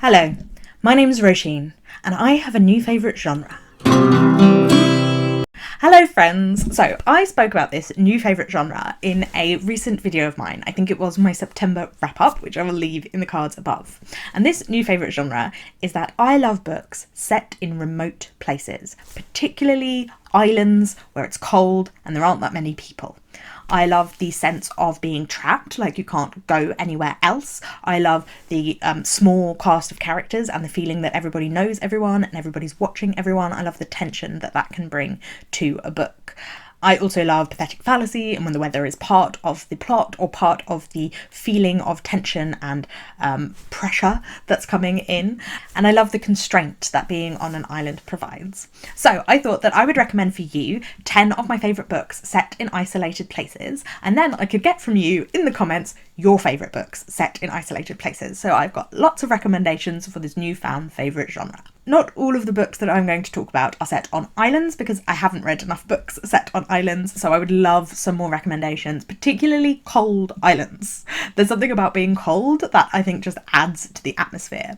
Hello, my name is Roisin, and I have a new favourite genre. Hello friends! So I spoke about this new favourite genre in a recent video of mine. I think it was my September wrap-up, which I will leave in the cards above. And this new favourite genre is that I love books set in remote places, particularly islands where it's cold and there aren't that many people. I love the sense of being trapped, like you can't go anywhere else. I love the small cast of characters and the feeling that everybody knows everyone and everybody's watching everyone. I love the tension that that can bring to a book. I also love pathetic fallacy and when the weather is part of the plot or part of the feeling of tension and pressure that's coming in. And I love the constraint that being on an island provides. So I thought that I would recommend for you 10 of my favourite books set in isolated places, and then I could get from you in the comments your favourite books set in isolated places. So I've got lots of recommendations for this newfound favourite genre. Not all of the books that I'm going to talk about are set on islands because I haven't read enough books set on islands, so I would love some more recommendations, particularly cold islands. There's something about being cold that I think just adds to the atmosphere.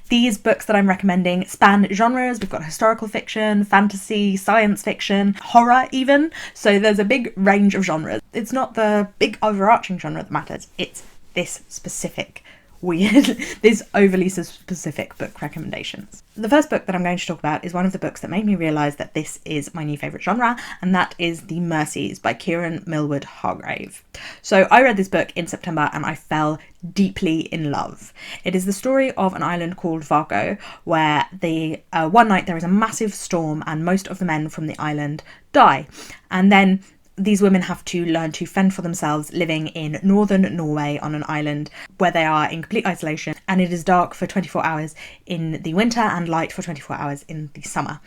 These books that I'm recommending span genres. We've got historical fiction, fantasy, science fiction, horror even, so there's a big range of genres. It's not the big overarching genre that matters, it's this specific this overly specific book recommendations. The first book that I'm going to talk about is one of the books that made me realise that this is my new favourite genre, and that is The Mercies by Kiran, Millwood, Hargrave. So I read this book in September and I fell deeply in love. It is the story of an island called Vargo, where one night there is a massive storm and most of the men from the island die. And then these women have to learn to fend for themselves living in northern Norway on an island where they are in complete isolation, and it is dark for 24 hours in the winter and light for 24 hours in the summer.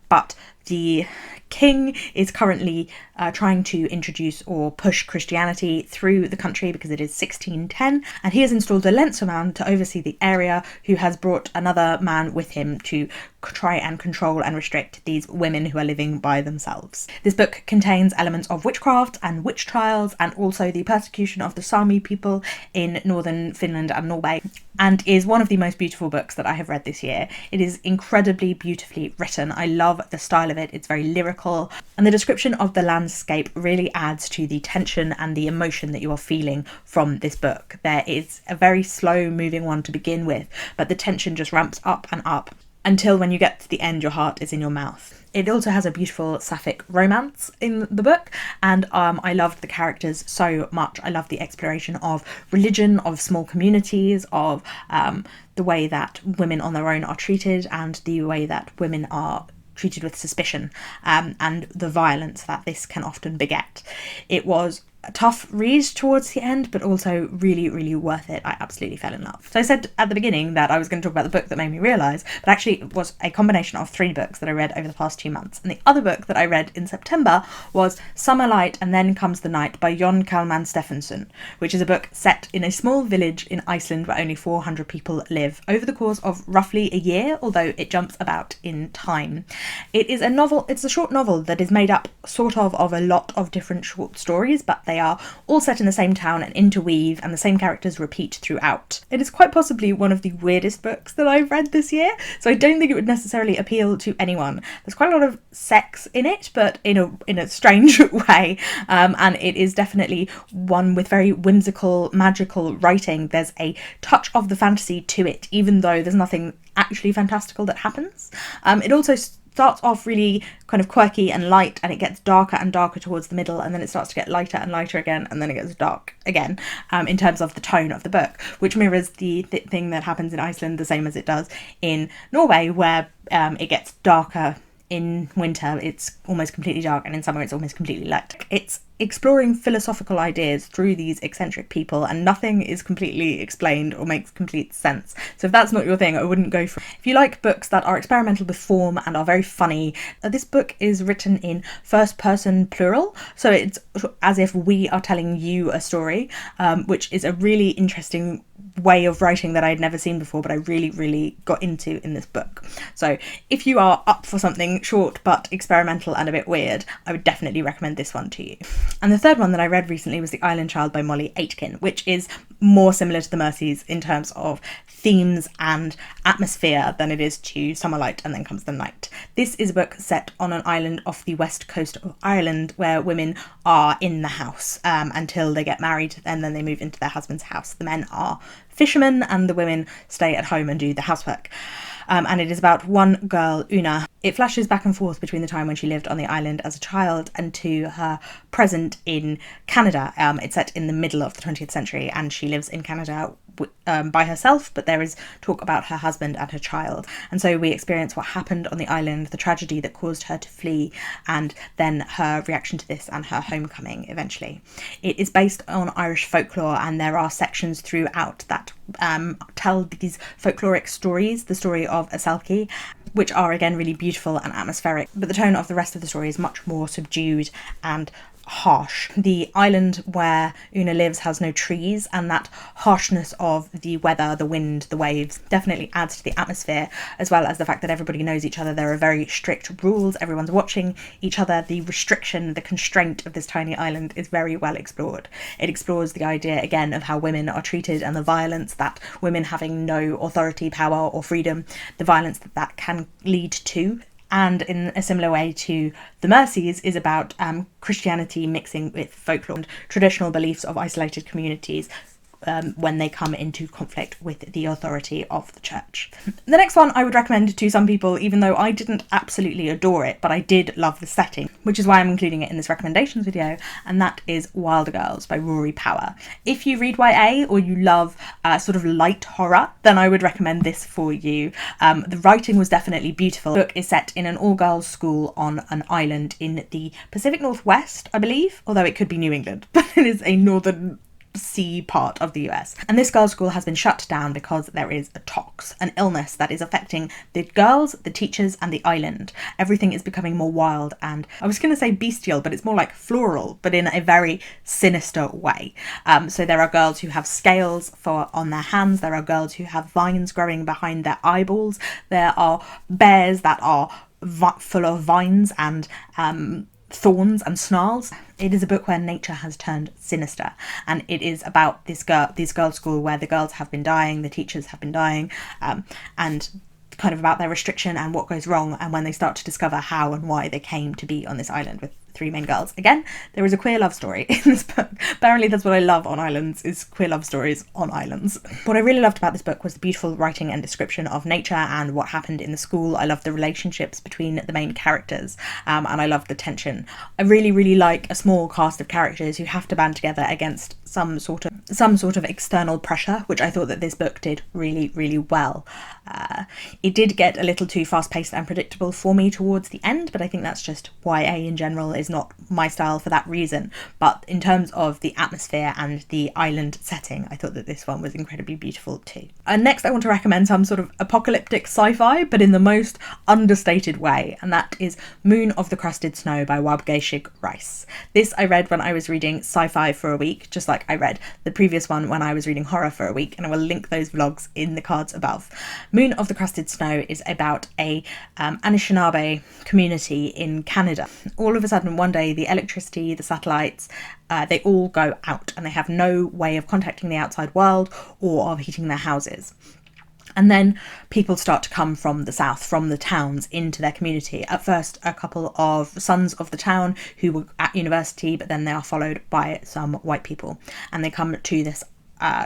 But the king is currently trying to introduce or push Christianity through the country because it is 1610, and he has installed a Lenserman to oversee the area, who has brought another man with him to try and control and restrict these women who are living by themselves. This book contains elements of witchcraft and witch trials, and also the persecution of the Sami people in northern Finland and Norway, and is one of the most beautiful books that I have read this year. It is incredibly beautifully written. I love the style of it. It's very lyrical, and the description of the landscape really adds to the tension and the emotion that you are feeling from this book. There is a very slow moving one to begin with, but the tension just ramps up and up until when you get to the end your heart is in your mouth. It also has a beautiful sapphic romance in the book, and I loved the characters so much. I love the exploration of religion, of small communities, of the way that women on their own are treated and the way that women are treated with suspicion, and the violence that this can often beget. It was a tough read towards the end, but also really, really worth it. I absolutely fell in love. So I said at the beginning that I was going to talk about the book that made me realise, but actually it was a combination of 3 books that I read over the past 2 months. And the other book that I read in September was Summer Light and Then Comes the Night by Kallmen Steffanson, which is a book set in a small village in Iceland where only 400 people live over the course of roughly a year, although it jumps about in time. It is a novel, it's a short novel that is made up sort of a lot of different short stories, but they are all set in the same town and interweave, and the same characters repeat throughout. It is quite possibly one of the weirdest books that I've read this year, so I don't think it would necessarily appeal to anyone. There's quite a lot of sex in it, but in a strange way, and it is definitely one with very whimsical, magical writing. There's a touch of the fantasy to it, even though there's nothing actually fantastical that happens. It also starts off really kind of quirky and light, and it gets darker and darker towards the middle, and then it starts to get lighter and lighter again, and then it gets dark again, in terms of the tone of the book, which mirrors the thing that happens in Iceland the same as it does in Norway, where it gets darker in winter, it's almost completely dark, and in summer it's almost completely light. It's exploring philosophical ideas through these eccentric people, and nothing is completely explained or makes complete sense. So if that's not your thing, I wouldn't go for it. If you like books that are experimental with form and are very funny, this book is written in first person plural, so it's as if we are telling you a story, which is a really interesting way of writing that I'd never seen before, but I really, really got into in this book. So if you are up for something short but experimental and a bit weird, I would definitely recommend this one to you. And the third one that I read recently was The Island Child by Molly Aitken, which is more similar to the Mercies in terms of themes and atmosphere than it is to Summer Light and Then Comes the Night. This is a book set on an island off the west coast of Ireland where women are in the house until they get married, and then they move into their husband's house. The men are fishermen and the women stay at home and do the housework. And it is about one girl, Una. It flashes back and forth between the time when she lived on the island as a child and to her present in Canada. It's set in the middle of the 20th century and she lives in Canada by herself, but there is talk about her husband and her child. And so we experience what happened on the island, the tragedy that caused her to flee, and then her reaction to this and her homecoming eventually. It is based on Irish folklore, and there are sections throughout that tell these folkloric stories, the story of a Selkie, which are again really beautiful and atmospheric, but the tone of the rest of the story is much more subdued and harsh. The island where Una lives has no trees, and that harshness of the weather, the wind, the waves definitely adds to the atmosphere, as well as the fact that everybody knows each other. There are very strict rules, everyone's watching each other. The restriction, the constraint of this tiny island is very well explored. It explores the idea again of how women are treated and the violence that women having no authority, power or freedom, the violence that that can lead to. And in a similar way to the Mercies is about Christianity mixing with folklore and traditional beliefs of isolated communities when they come into conflict with the authority of the church. The next one I would recommend to some people, even though I didn't absolutely adore it, but I did love the setting, which is why I'm including it in this recommendations video, and that is Wilder Girls by Rory Power. If you read YA or you love sort of light horror, then I would recommend this for you. The writing was definitely beautiful. The book is set in an all-girls school on an island in the Pacific Northwest, I believe, although it could be New England, but it is a northern sea part of the US. And this girls' school has been shut down because there is a tox, an illness that is affecting the girls, the teachers and the island. Everything is becoming more wild and, I was going to say bestial, but it's more like floral, but in a very sinister way. So there are girls who have scales on their hands, there are girls who have vines growing behind their eyeballs, there are bears that are full of vines and thorns and snarls. It is a book where nature has turned sinister, and it is about this girls' school where the girls have been dying, the teachers have been dying, and kind of about their restriction and what goes wrong, and when they start to discover how and why they came to be on this island with three main girls. Again, there is a queer love story in this book. Apparently that's what I love on islands, is queer love stories on islands. What I really loved about this book was the beautiful writing and description of nature and what happened in the school. I loved the relationships between the main characters, and I loved the tension. I really like a small cast of characters who have to band together against some sort of external pressure, which I thought that this book did really well. It did get a little too fast-paced and predictable for me towards the end, but I think that's just YA in general is not my style for that reason. But in terms of the atmosphere and the island setting, I thought that this one was incredibly beautiful too. And next I want to recommend some sort of apocalyptic sci-fi, but in the most understated way, and that is Moon of the Crusted Snow by Waubgeshig Rice. This I read when I was reading sci-fi for a week, just like I read the previous one when I was reading horror for a week, and I will link those vlogs in the cards above. Moon of the Crusted Snow is about a Anishinaabe community in Canada. All of a sudden one day the electricity, the satellites, they all go out and they have no way of contacting the outside world or of heating their houses. And then people start to come from the south, from the towns, into their community. At first, a couple of sons of the town who were at university, but then they are followed by some white people. And they come to this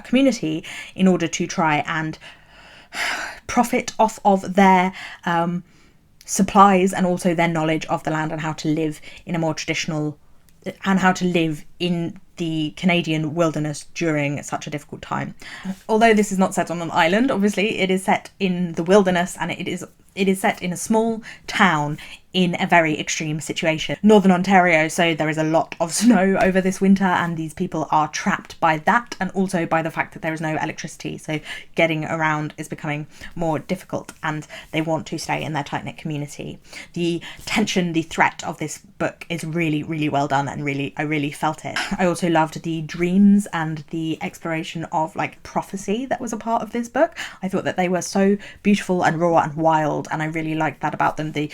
community in order to try and profit off of their supplies and also their knowledge of the land and how to live in a more traditional, and how to live in the Canadian wilderness during such a difficult time. Although this is not set on an island, obviously it is set in the wilderness, and it is set in a small town in a very extreme situation. Northern Ontario, so there is a lot of snow over this winter, and these people are trapped by that and also by the fact that there is no electricity, so getting around is becoming more difficult and they want to stay in their tight-knit community. The tension, the threat of this book is really well done, and I really felt it. I also loved the dreams and the exploration of like prophecy that was a part of this book. I thought that they were so beautiful and raw and wild, and I really liked that about them. The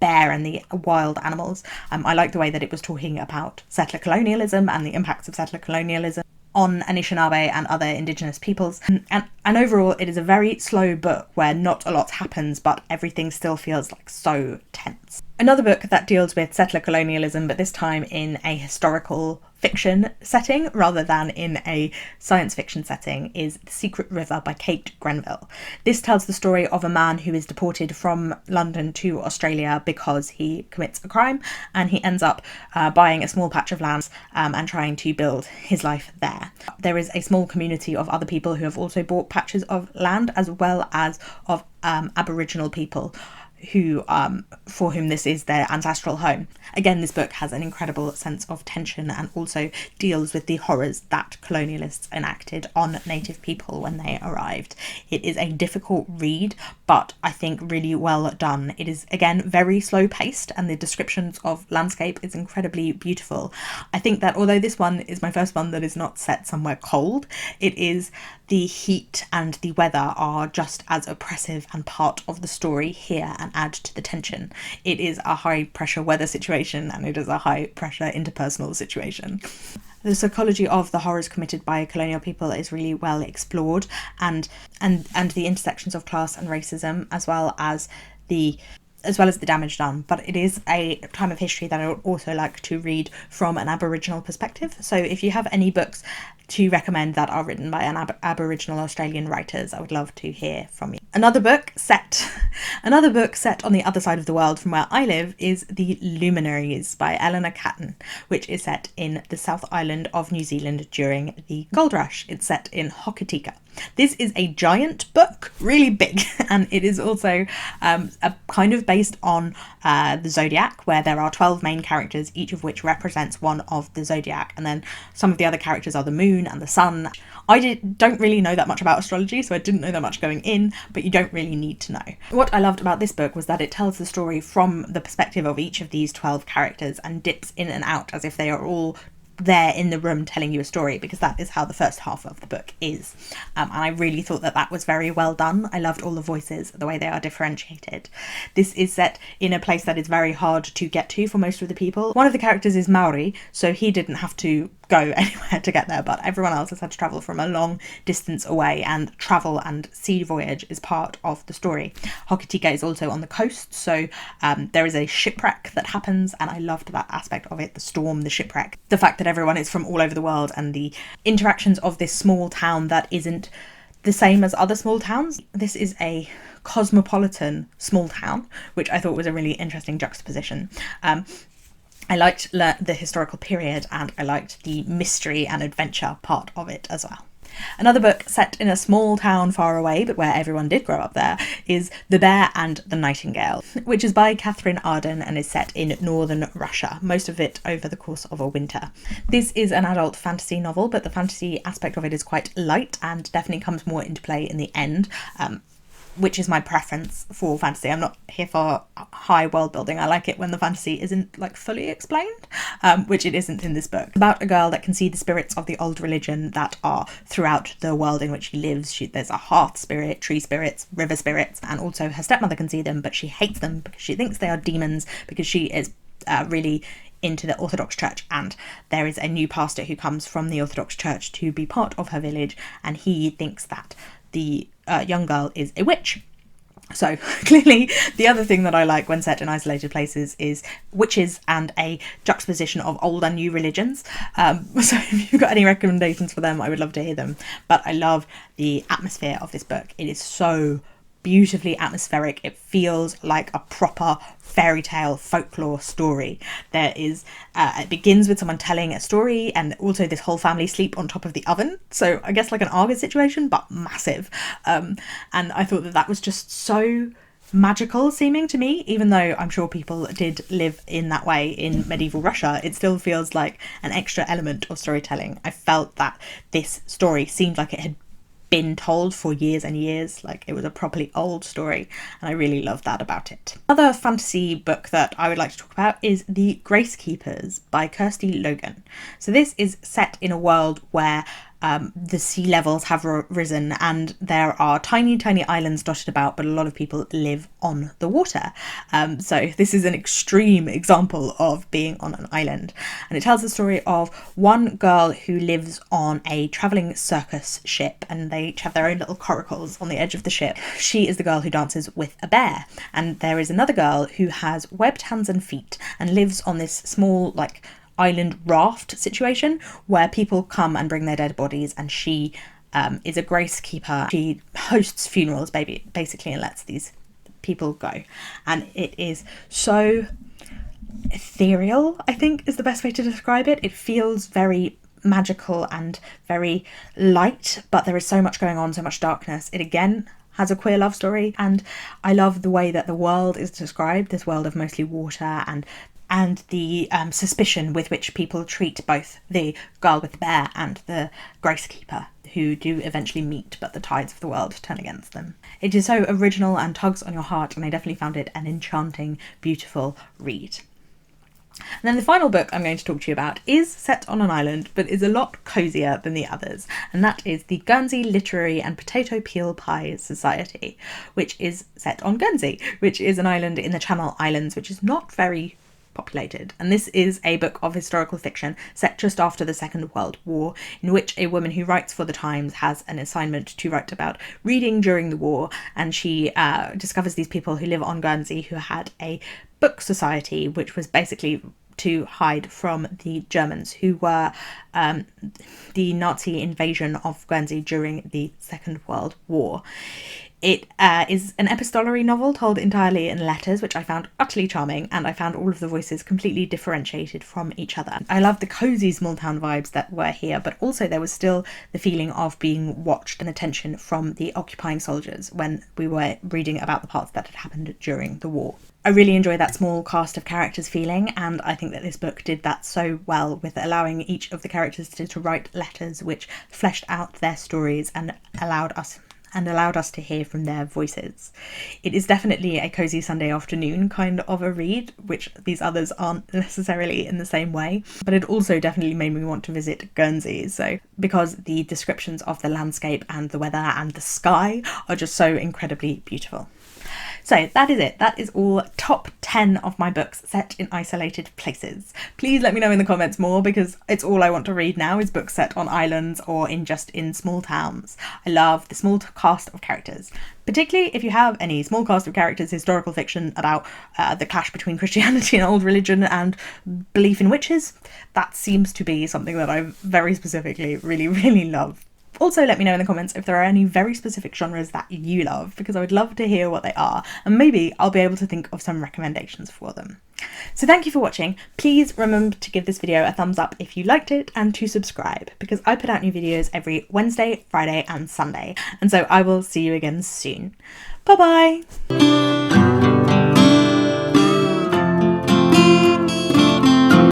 bear and the wild animals. I like the way that it was talking about settler colonialism and the impacts of settler colonialism on Anishinaabe and other indigenous peoples. And overall, it is a very slow book where not a lot happens, but everything still feels like so tense. Another book that deals with settler colonialism, but this time in a historical fiction setting rather than in a science fiction setting, is The Secret River by Kate Grenville. This tells the story of a man who is deported from London to Australia because he commits a crime, and he ends up buying a small patch of land and trying to build his life there. There is a small community of other people who have also bought patches of land, as well as of Aboriginal people who for whom this is their ancestral home. Again, this book has an incredible sense of tension and also deals with the horrors that colonialists enacted on native people when they arrived. It is a difficult read, but I think really well done. It is, again, very slow paced, and the descriptions of landscape is incredibly beautiful. I think that although this one is my first one that is not set somewhere cold, it is the heat and the weather are just as oppressive and part of the story here and add to the tension. It is a high pressure weather situation, and it is a high pressure interpersonal situation. The psychology of the horrors committed by colonial people is really well explored, and the intersections of class and racism, as well as the damage done. But it is a time of history that I would also like to read from an Aboriginal perspective. So if you have any books to recommend that are written by an Aboriginal Australian writers, I would love to hear from you. Another book set on the other side of the world from where I live is The Luminaries by Eleanor Catton, which is set in the South Island of New Zealand during the gold rush. It's set in Hokitika. This is a giant book, really big, and it is also a kind of based on the Zodiac, where there are 12 main characters, each of which represents one of the Zodiac, and then some of the other characters are the moon and the sun. I don't really know that much about astrology, so I didn't know that much going in, but you don't really need to know. What I loved about this book was that it tells the story from the perspective of each of these 12 characters and dips in and out as if they are all there in the room telling you a story, because that is how the first half of the book is. And I really thought that was very well done. I loved all the voices, the way they are differentiated. This is set in a place that is very hard to get to for most of the people. One of the characters is Maori, so he didn't have to go anywhere to get there, but everyone else has had to travel from a long distance away, and travel and sea voyage is part of the story. Hokitika is also on the coast, so there is a shipwreck that happens, and I loved that aspect of it, the storm, the shipwreck, the fact that everyone is from all over the world, and the interactions of this small town that isn't the same as other small towns. This is a cosmopolitan small town, which I thought was a really interesting juxtaposition. I liked the historical period, and I liked the mystery and adventure part of it as well. Another book set in a small town far away, but where everyone did grow up there, is The Bear and the Nightingale, which is by Catherine Arden and is set in northern Russia, most of it over the course of a winter. This is an adult fantasy novel, but the fantasy aspect of it is quite light and definitely comes more into play in the end, which is my preference for fantasy. I'm not here for high world building. I like it when the fantasy isn't like fully explained, which it isn't in this book. It's about a girl that can see the spirits of the old religion that are throughout the world in which she lives. There's a hearth spirit, tree spirits, river spirits, and also her stepmother can see them, but she hates them because she thinks they are demons, because she is really into the Orthodox Church, and there is a new pastor who comes from the Orthodox Church to be part of her village, and he thinks that the young girl is a witch. So clearly the other thing that I like when set in isolated places is witches and a juxtaposition of old and new religions. So if you've got any recommendations for them, I would love to hear them. But I love the atmosphere of this book. It is so beautifully atmospheric. It feels like a proper fairy tale folklore story. There is it begins with someone telling a story, and also this whole family sleep on top of the oven, so I guess like an Argus situation, but massive. And I thought that was just so magical seeming to me. Even though I'm sure people did live in that way in medieval Russia, it still feels like an extra element of storytelling. I felt that this story seemed like it had been told for years and years, like it was a properly old story, and I really love that about it. Another fantasy book that I would like to talk about is The Gracekeepers by Kirsty Logan. So this is set in a world where the sea levels have risen and there are tiny, tiny islands dotted about, but a lot of people live on the water. So this is an extreme example of being on an island. And it tells the story of one girl who lives on a travelling circus ship, and they each have their own little coracles on the edge of the ship. She is the girl who dances with a bear. And there is another girl who has webbed hands and feet and lives on this small, like, island raft situation where people come and bring their dead bodies, and she is a gracekeeper. She hosts funerals basically and lets these people go, and it is so ethereal, I think is the best way to describe it. It feels very magical and very light, but there is so much going on, so much darkness. It again has a queer love story, and I love the way that the world is described, this world of mostly water, and the suspicion with which people treat both the girl with the bear and the gracekeeper, who do eventually meet, but the tides of the world turn against them. It is so original and tugs on your heart, and I definitely found it an enchanting, beautiful read. And then the final book I'm going to talk to you about is set on an island, but is a lot cosier than the others, and that is the Guernsey Literary and Potato Peel Pie Society, which is set on Guernsey, which is an island in the Channel Islands, which is not very populated. And this is a book of historical fiction set just after the Second World War, in which a woman who writes for the Times has an assignment to write about reading during the war, and she discovers these people who live on Guernsey who had a book society, which was basically to hide from the Germans, who were the Nazi invasion of Guernsey during the Second World War. It is an epistolary novel told entirely in letters, which I found utterly charming, and I found all of the voices completely differentiated from each other. I love the cosy small town vibes that were here, but also there was still the feeling of being watched and the tension from the occupying soldiers when we were reading about the parts that had happened during the war. I really enjoy that small cast of characters feeling, and I think that this book did that so well with allowing each of the characters to write letters which fleshed out their stories and allowed us to hear from their voices. It is definitely a cosy Sunday afternoon kind of a read, which these others aren't necessarily in the same way, but it also definitely made me want to visit Guernsey, because the descriptions of the landscape and the weather and the sky are just so incredibly beautiful. So that is it. That is all top 10 of my books set in isolated places. Please let me know in the comments more, because it's all I want to read now is books set on islands or in small towns. I love the small cast of characters, particularly if you have any small cast of characters historical fiction about the clash between Christianity and old religion and belief in witches. That seems to be something that I very specifically really, really love. Also, let me know in the comments if there are any very specific genres that you love, because I would love to hear what they are, and maybe I'll be able to think of some recommendations for them. So thank you for watching. Please remember to give this video a thumbs up if you liked it, and to subscribe, because I put out new videos every Wednesday, Friday and Sunday, and so I will see you again soon. Bye bye!